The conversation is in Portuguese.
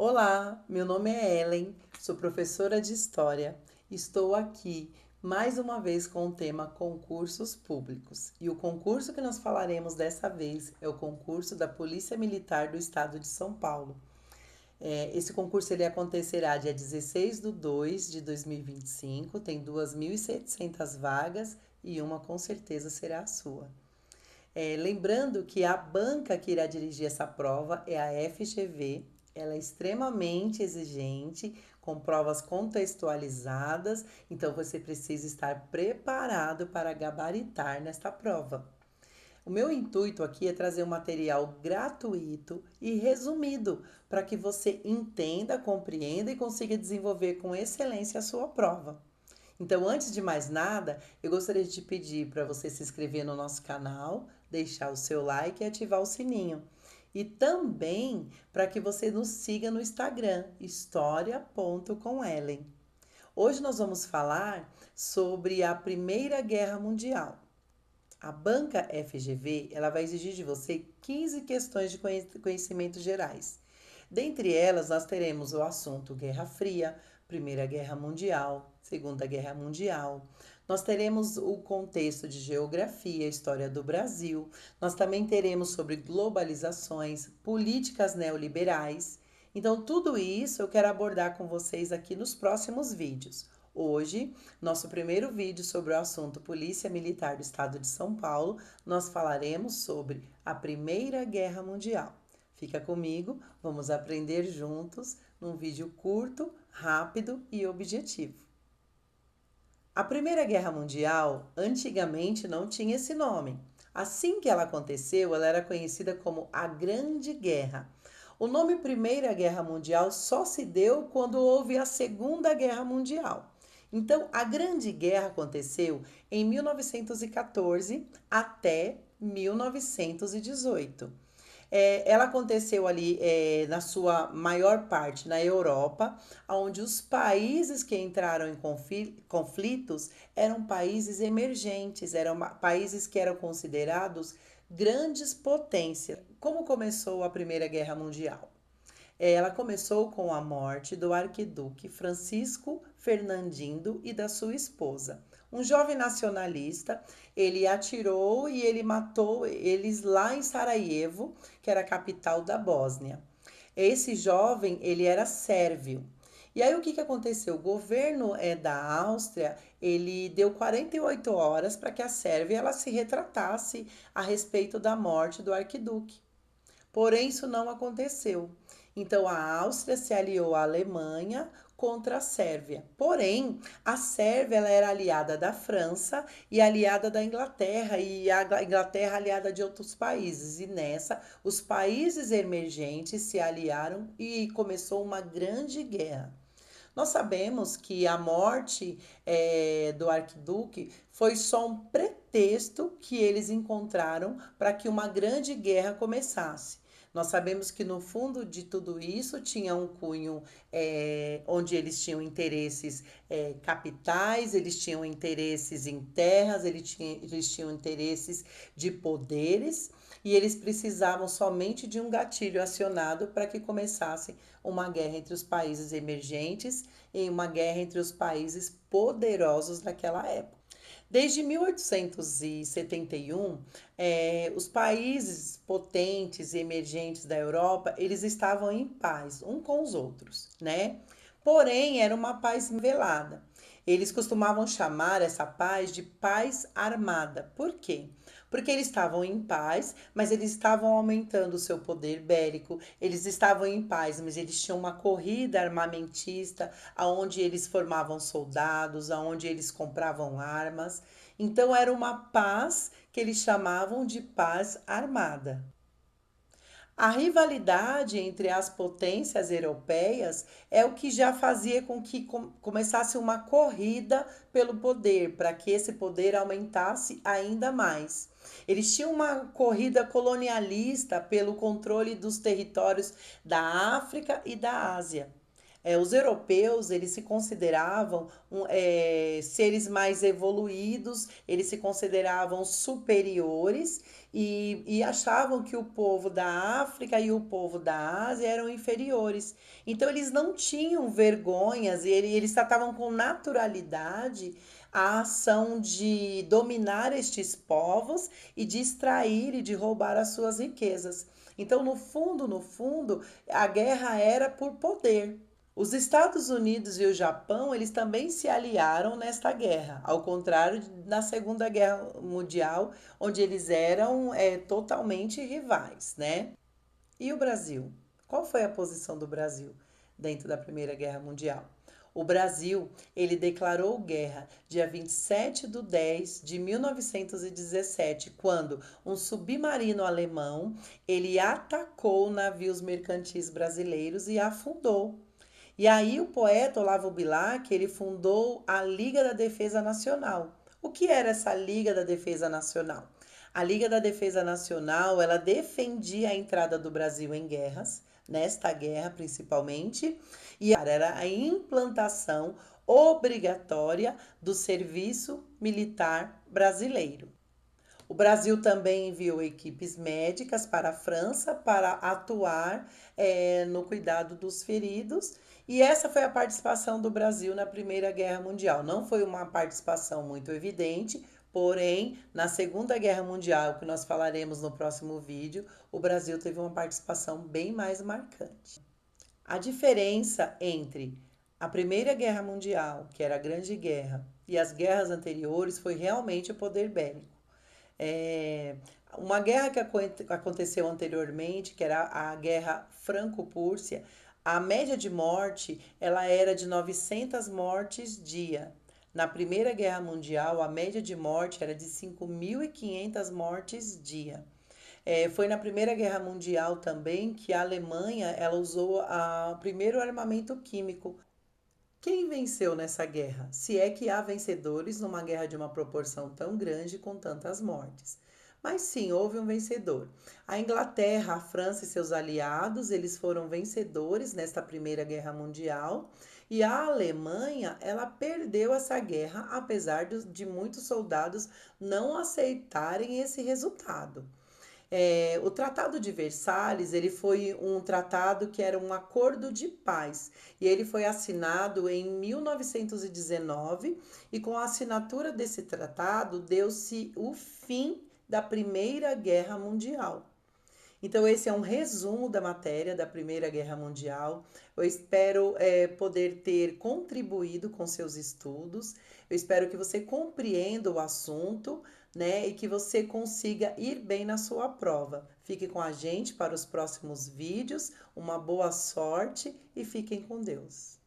Olá, meu nome é Ellen, sou professora de História. Estou aqui mais uma vez com o tema concursos públicos. E o concurso que nós falaremos dessa vez é o concurso da Polícia Militar do Estado de São Paulo. Esse concurso ele acontecerá dia 16 de 2 de 2025, tem 2.700 vagas e uma com certeza será a sua. Lembrando que a banca que irá dirigir essa prova é a FGV. Ela é extremamente exigente, com provas contextualizadas, então você precisa estar preparado para gabaritar nesta prova. O meu intuito aqui é trazer um material gratuito e resumido para que você entenda, compreenda e consiga desenvolver com excelência a sua prova. Então, antes de mais nada, eu gostaria de te pedir para você se inscrever no nosso canal, deixar o seu like e ativar o sininho. E também para que você nos siga no Instagram, historia.comellen. Hoje nós vamos falar sobre a Primeira Guerra Mundial. A banca FGV, ela vai exigir de você 15 questões de conhecimentos gerais. Dentre elas, nós teremos o assunto Guerra Fria, Primeira Guerra Mundial, Segunda Guerra Mundial. Nós teremos o contexto de geografia, história do Brasil. Nós também teremos sobre globalizações, políticas neoliberais. Então, tudo isso eu quero abordar com vocês aqui nos próximos vídeos. Hoje, nosso primeiro vídeo sobre o assunto Polícia Militar do Estado de São Paulo, nós falaremos sobre a Primeira Guerra Mundial. Fica comigo, vamos aprender juntos num vídeo curto, rápido e objetivo. A Primeira Guerra Mundial antigamente não tinha esse nome. Assim que ela aconteceu, ela era conhecida como a Grande Guerra. O nome Primeira Guerra Mundial só se deu quando houve a Segunda Guerra Mundial. Então, a Grande Guerra aconteceu em 1914 até 1918. Ela aconteceu ali na sua maior parte na Europa, onde os países que entraram em conflitos eram países emergentes, eram países que eram considerados grandes potências. Como começou a Primeira Guerra Mundial? Ela começou com a morte do arquiduque Francisco Fernandino e da sua esposa. Um jovem nacionalista, ele atirou e ele matou eles lá em Sarajevo, que era a capital da Bósnia. Esse jovem, ele era sérvio. E aí o que aconteceu? O governo da Áustria, ele deu 48 horas para que a Sérvia ela se retratasse a respeito da morte do arquiduque. Porém, isso não aconteceu. Então, a Áustria se aliou à Alemanha contra a Sérvia. Porém, a Sérvia ela era aliada da França e aliada da Inglaterra, e a Inglaterra aliada de outros países. E nessa, os países emergentes se aliaram e começou uma grande guerra. Nós sabemos que a morte do arquiduque foi só um pretexto que eles encontraram para que uma grande guerra começasse. Nós sabemos que no fundo de tudo isso tinha um cunho onde eles tinham interesses capitais, eles tinham interesses em terras, eles tinham interesses de poderes e eles precisavam somente de um gatilho acionado para que começasse uma guerra entre os países emergentes e uma guerra entre os países poderosos daquela época. Desde 1871, os países potentes e emergentes da Europa, eles estavam em paz um com os outros, né? Porém, era uma paz velada. Eles costumavam chamar essa paz de paz armada. Por quê? Porque eles estavam em paz, mas eles estavam aumentando o seu poder bélico, eles estavam em paz, mas eles tinham uma corrida armamentista, aonde eles formavam soldados, aonde eles compravam armas. Então era uma paz que eles chamavam de paz armada. A rivalidade entre as potências europeias é o que já fazia com que começasse uma corrida pelo poder, para que esse poder aumentasse ainda mais. Eles tinham uma corrida colonialista pelo controle dos territórios da África e da Ásia. Os europeus, eles se consideravam seres mais evoluídos, eles se consideravam superiores e achavam que o povo da África e o povo da Ásia eram inferiores. Então, eles não tinham vergonhas e eles tratavam com naturalidade a ação de dominar estes povos e de extrair e de roubar as suas riquezas. Então, no fundo, a guerra era por poder. Os Estados Unidos e o Japão, eles também se aliaram nesta guerra, ao contrário na Segunda Guerra Mundial, onde eles eram totalmente rivais, né? E o Brasil? Qual foi a posição do Brasil dentro da Primeira Guerra Mundial? O Brasil, ele declarou guerra dia 27/10/1917, quando um submarino alemão, ele atacou navios mercantis brasileiros e afundou. E aí o poeta Olavo Bilac, ele fundou a Liga da Defesa Nacional. O que era essa Liga da Defesa Nacional? A Liga da Defesa Nacional, ela defendia a entrada do Brasil em guerras, nesta guerra principalmente, e era a implantação obrigatória do serviço militar brasileiro. O Brasil também enviou equipes médicas para a França para atuar no cuidado dos feridos. E essa foi a participação do Brasil na Primeira Guerra Mundial. Não foi uma participação muito evidente, porém, na Segunda Guerra Mundial, que nós falaremos no próximo vídeo, o Brasil teve uma participação bem mais marcante. A diferença entre a Primeira Guerra Mundial, que era a Grande Guerra, e as guerras anteriores foi realmente o poder bélico. É, uma guerra que aconteceu anteriormente, que era a Guerra Franco-Púrsia, a média de morte ela era de 900 mortes dia. Na Primeira Guerra Mundial, a média de morte era de 5.500 mortes dia. Foi na Primeira Guerra Mundial também que a Alemanha ela usou o primeiro armamento químico. Quem venceu nessa guerra? Se é que há vencedores numa guerra de uma proporção tão grande com tantas mortes. Mas sim, houve um vencedor. A Inglaterra, a França e seus aliados, eles foram vencedores nesta Primeira Guerra Mundial. E a Alemanha, ela perdeu essa guerra, apesar de muitos soldados não aceitarem esse resultado. O Tratado de Versalhes, ele foi um tratado que era um acordo de paz e ele foi assinado em 1919 e com a assinatura desse tratado deu-se o fim da Primeira Guerra Mundial. Então, esse é um resumo da matéria da Primeira Guerra Mundial. Eu espero poder ter contribuído com seus estudos. Eu espero que você compreenda o assunto, né? E que você consiga ir bem na sua prova. Fique com a gente para os próximos vídeos. Uma boa sorte e fiquem com Deus.